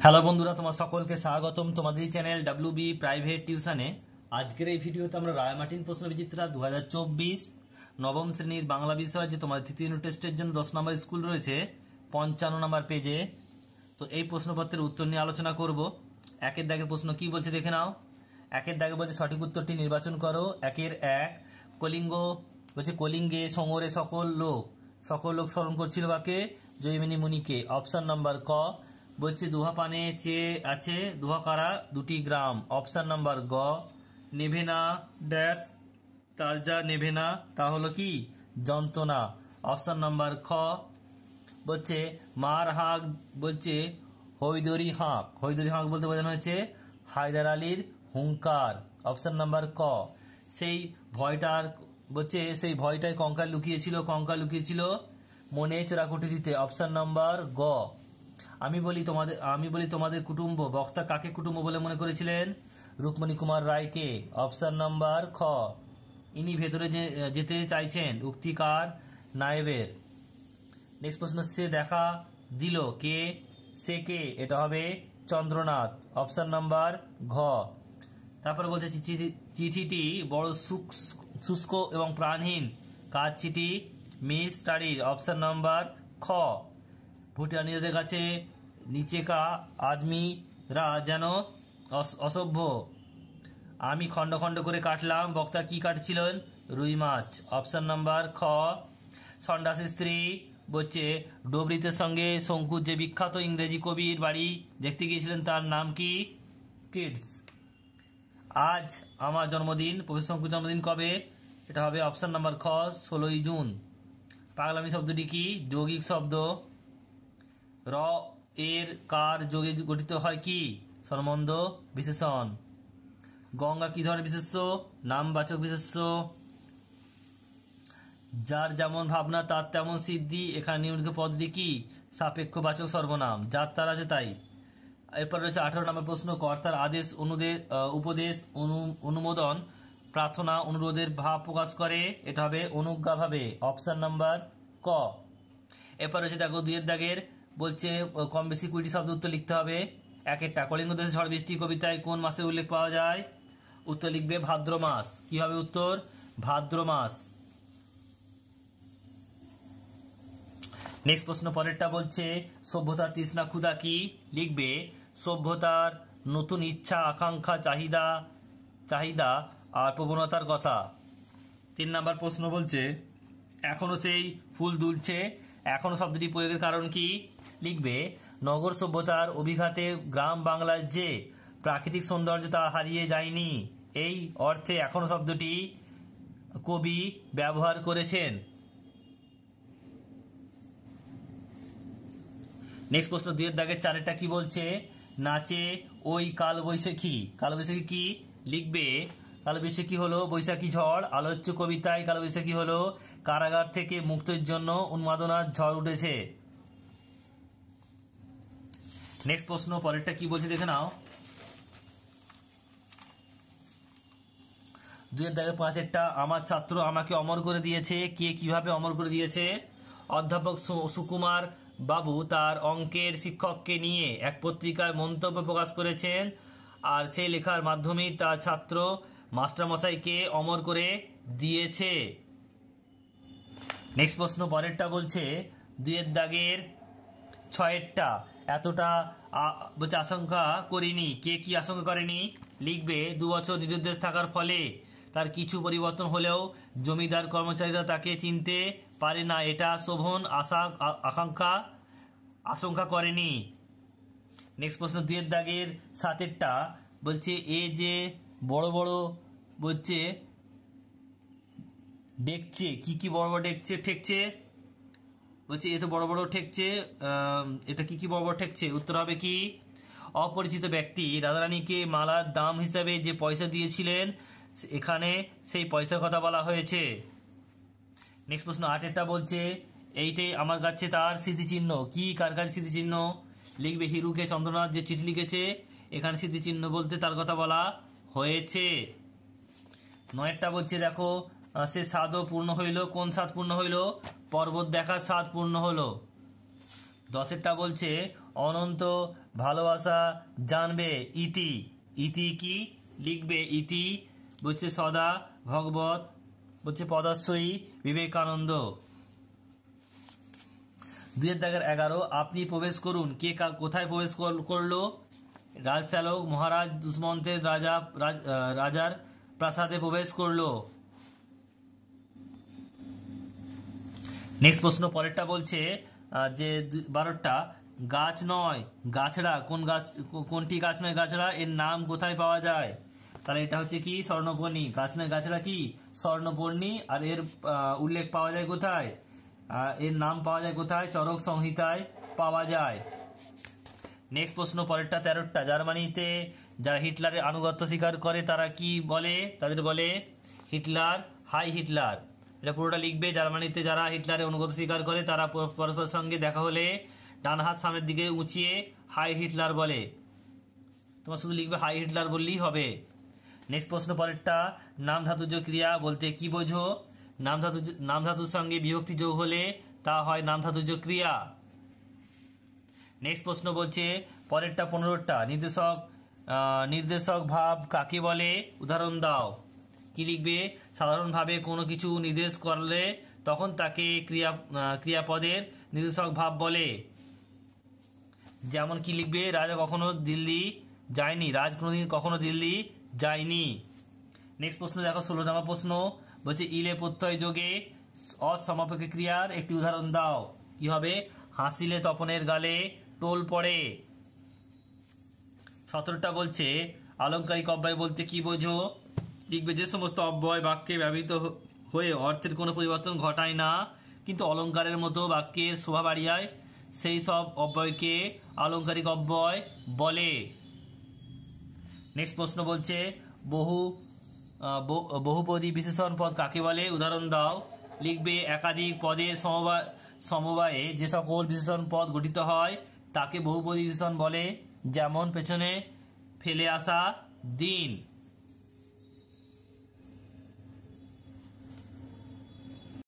Hello বন্ধুরা, তোমার সকলকে স্বাগতম তোমাদের চ্যানেল ডাব্লিউবি প্রাইভেট টিউশনে। আজকের এই ভিডিওতে আমরা রায়মার্টিন প্রশ্নবিচিত্রা 2024 নবম শ্রেণীর বাংলা বিষয় যে তোমার তৃতীয় ইউনিট টেস্টের জন্য 10 নম্বর স্কুল রয়েছে 55 নম্বর পেজে। তো এই প্রশ্নপত্রের উত্তর নিয়ে আলোচনা করব। একের দাগের প্রশ্ন কি বলছে দেখে নাও। একের দাগে বলছে সঠিক উত্তরটি নির্বাচন করো। একের এক, কলিঙ্গ বলছে কলিঙ্গে সঙ্গরে সকল লোক স্মরণ করছিল কাকে? জৈমিনী মুনিকে। অপশন নাম্বার ক। বলছে দুহা পানে চেয়ে আছে দুহা কারা? 2টি গ্রাম। অপশন নাম্বার গ। নেভে না ড্যাশ, তার যা নেভে না তা হলো কি? যন্ত্রণা। অপশন নাম্বার খ। বলছে মার হাঁক বলছে হৈদরি হাঁক বলতে বোঝানো হয়েছে হায়দার আলীর হুঙ্কার। অপশন নাম্বার ক। সেই ভয়টায় কঙ্কাল লুকিয়েছিল মনে চোরাকুটিতে। অপশন নাম্বার গ। আমি বলি তোমাদের কুটুম্ব, বক্তা কাকে কুটুম্ব বলে মনে করেছিলেন? রুক্মণী কুমার রায়কে। অপশন নাম্বার খ। ইনি ভেতরে যেতে চাইছেন, উক্তি কার? নায়েবের। নেক্সট প্রশ্ন, সে দেখা দিল কে? সে কে? এটা হবে চন্দ্রনাথ। অপশন নাম্বার ঘ। তারপরে বলছে চিঠিটি বড় শুষ্ক এবং প্রাণহীন। কার চিঠি? মিস স্টাডির। অপশন নাম্বার খ। ভুটানীয়দের কাছে নিচেকা আদমিরা যেন অসভ্য। আমি খণ্ড খণ্ড করে কাটলাম। বক্তা কি কাটছিলেন? রুই মাছ। অপশন নাম্বার খ। সন্ন্যাসী স্ত্রী বলছে ডোবরিতের সঙ্গে শঙ্কুর যে বিখ্যাত ইংরেজি কবির বাড়ি দেখতে গিয়েছিলেন তার নাম কি? কিডস। আজ আমার জন্মদিন। প্রফেসর শঙ্কুর জন্মদিন কবে? এটা হবে অপশন নাম্বার খ, 16ই জুন। পাগলামি শব্দটি কি? যৌগিক শব্দ। র এর কার যোগে গঠিত হয় কি? সম্বন্ধ বিশেষণ। গঙ্গা কি ধরনের বিশেষ্য? নামবাচক বিশেষ্য। যার যেমন ভাবনা তার তেমন সিদ্ধি। এখানে নিম্নলিখিত পদটি কি? সাপেক্ষবাচক সর্বনাম। যার তার আছে তাই। এরপর রয়েছে 18 নম্বর প্রশ্ন, কর্তার আদেশ উপদেশ অনুমোদন প্রার্থনা অনুরোধের ভাব প্রকাশ করে। এটা হবে অনুজ্ঞাভাবে। অপশন নাম্বার ক। এরপর রয়েছে দেখো 2 এর দাগের বলছে কম বেশি 20টি শব্দ উত্তর লিখতে হবে। একটা, কলিঙ্গ দেশে ঝড় বৃষ্টি কবিতায় কোন মাসের উল্লেখ পাওয়া যায়? উত্তর লিখবে ভাদ্র মাস। কি হবে উত্তর? ভাদ্র মাস। নেক্সট প্রশ্ন পরেরটা বলছে সভ্যতার তৃষ্ণা ক্ষুধা কি? লিখবে সভ্যতার নতুন ইচ্ছা আকাঙ্ক্ষা চাহিদা আর প্রবণতার কথা। 3 নাম্বার প্রশ্ন বলছে এখনো সেই ফুল দুলছে। এখনো শব্দটি প্রয়োগের কারণ কি? লিখবে নগর সভ্যতার অভিঘাতে গ্রাম বাংলার যে প্রাকৃতিক সৌন্দর্য তা হারিয়ে যায়নি। এই অর্থে এখনো শব্দটি কবি ব্যবহার করেছেন। নেক্সট প্রশ্ন 2 এর দাগের 4টা কি বলছে? নাচে ওই কালবৈশাখী। কালবৈশাখী কি? লিখবে কালবৈশাখী হলো বৈশাখী ঝড়। আলোচ্য কবিতায় কালবৈশাখী হলো কারাগার থেকে মুক্তির জন্য উন্মাদনার ঝড় উঠেছে। নেক্সট প্রশ্ন পরেরটা কি বলছে দেখে নাও। 2 এর দাগের 5-এরটা, আমার ছাত্র আমাকে অমর করে দিয়েছে। কে কিভাবে অমর করে দিয়েছে? অধ্যাপক সুকুমার বাবু তার অঙ্কের শিক্ষককে নিয়ে এক পত্রিকায় মন্তব্য প্রকাশ করেছেন, আর সেই লেখার মাধ্যমেই তার ছাত্র মাস্টারমশাইকে অমর করে দিয়েছে। নেক্সট প্রশ্ন পরেরটা বলছে 2 এর দাগের 6-এরটা, এতটা বলছে আশঙ্কা করিনি। কে কি আশঙ্কা করেনি? লিখবে 2 বছর নিরুদ্দেশ থাকার ফলে তার কিছু পরিবর্তন হলেও জমিদার কর্মচারীরা তাকে চিনতে পারে না, এটা শোভন আশঙ্কা করেনি। নেক্সট প্রশ্ন 2 এর দাগের 7-এরটা বলছে এ যে বড় বড় বলছে ডেকছে। কি কি বড় বড় ডেকছে ঠেকছে? বলছে এ তো বড় বড় ঠেকছে। এটা কি কি বড় বড় ঠেকছে? উত্তর হবে কি? অপরিচিত ব্যক্তি রাধারানীকে মালার দাম হিসাবে যে পয়সা দিয়েছিলেন, এখানে সেই পয়সার কথা বলা হয়েছে। নেক্সট প্রশ্ন 8-এরটা বলছে এইটাই আমার কাছে তার স্মৃতিচিহ্ন। কি কার কাছে স্মৃতিচিহ্ন? লিখবে হিরুকে চন্দ্রনাথ যে চিঠি লিখেছে, এখানে স্মৃতিচিহ্ন বলতে তার কথা বলা হয়েছে। 9-এরটা বলছে দেখো সে স্বাদও পূর্ণ হইল। কোন স্বাদ পূর্ণ হইল? পর্বত দেখার স্বাদ পূর্ণ হলো। 10-এরটা বলছে অনন্ত ভালোবাসা জানবে ইতি। ইতি কি লিখবে? ইতি বলছে সদা ভগবত, বলছে পদাশ্রয়ী বিবেকানন্দ। 2-11 আপনি প্রবেশ করুন। কে কোথায় প্রবেশ করলো? রাজশ্যালক মহারাজ দুষ্মন্তের রাজার প্রাসাদে প্রবেশ করলো। নেক্সট প্রশ্ন পরেরটা বলছে যে 12টা গাছ নয় গাছড়া, কোনটি গাছ নয় গাছড়া, এর নাম কোথায় পাওয়া যায়? তাহলে এটা হচ্ছে কি স্বর্ণপর্ণী। গাছ নয় গাছড়া কি স্বর্ণপর্ণী। আর এর উল্লেখ পাওয়া যায় কোথায়? এর নাম পাওয়া যায় কোথায়? চরক সংহিতায় পাওয়া যায়। নেক্সট প্রশ্ন পরেরটা 13টা জার্মানিতে যারা হিটলারের আনুগত্য স্বীকার করে তারা কি বলে? তাদের বলে হিটলার, হাই হিটলার। এটা পুরোটা লিখবে। জার্মানিতে যারা হিটলারের অনুগত স্বীকার করে তারা পরস্পরের সঙ্গে দেখা হলে ডান হাত সামনের দিকে উঁচিয়ে হাই হিটলার বলে। তোমার শুধু লিখবে হাই হিটলার বললেই হবে। নেক্সট প্রশ্ন পরেরটা নাম ধাতুজ ক্রিয়া বলতে কি বোঝো? নাম ধাতুর সঙ্গে বিভক্তি যোগ হলে তা হয় নাম ধাতুজ ক্রিয়া। নেক্সট প্রশ্ন বলছে পরেরটা 15টা নির্দেশক ভাব কাকে বলে? উদাহরণ দাও। কি লিখবে? সাধারণভাবে কোনো কিছু নির্দেশ করলে তখন তাকে ক্রিয়াপদের নির্দেশক ভাব বলে। যেমন কি লিখবে? রাজা কখনো দিল্লি যায়নি, রাজ কোনোদিন কখনো দিল্লি যায়নি। নেক্সট প্রশ্ন দেখো 16 প্রশ্ন বলছে ইলে প্রত্যয় যোগে অসমাপেক্ষ ক্রিয়ার একটি উদাহরণ দাও। কি হবে? হাসিলে তপনের গালে টোল পড়ে। 17টা বলছে আলংকারিক অব্যয় বলতে কি বোঝো? লিখবে যে সমস্ত অব্যয় বাক্যে ব্যবহৃত হয়ে অর্থের কোনো পরিবর্তন ঘটায় না কিন্তু অলঙ্কারের মতো বাক্যের শোভা বাড়িয়ায় সেই সব অব্যয়কে আলংকারিক অব্যয় বলে। নেক্সট প্রশ্ন বলছে বহুপদী বিশেষণ পদ কাকে বলে? উদাহরণ দাও। লিখবে একাধিক পদের সমবায়ে যে সকল বিশেষণ পদ গঠিত হয় তাকে বহুপদী বিশেষণ বলে। যেমন পেছনে ফেলে আসা দিন।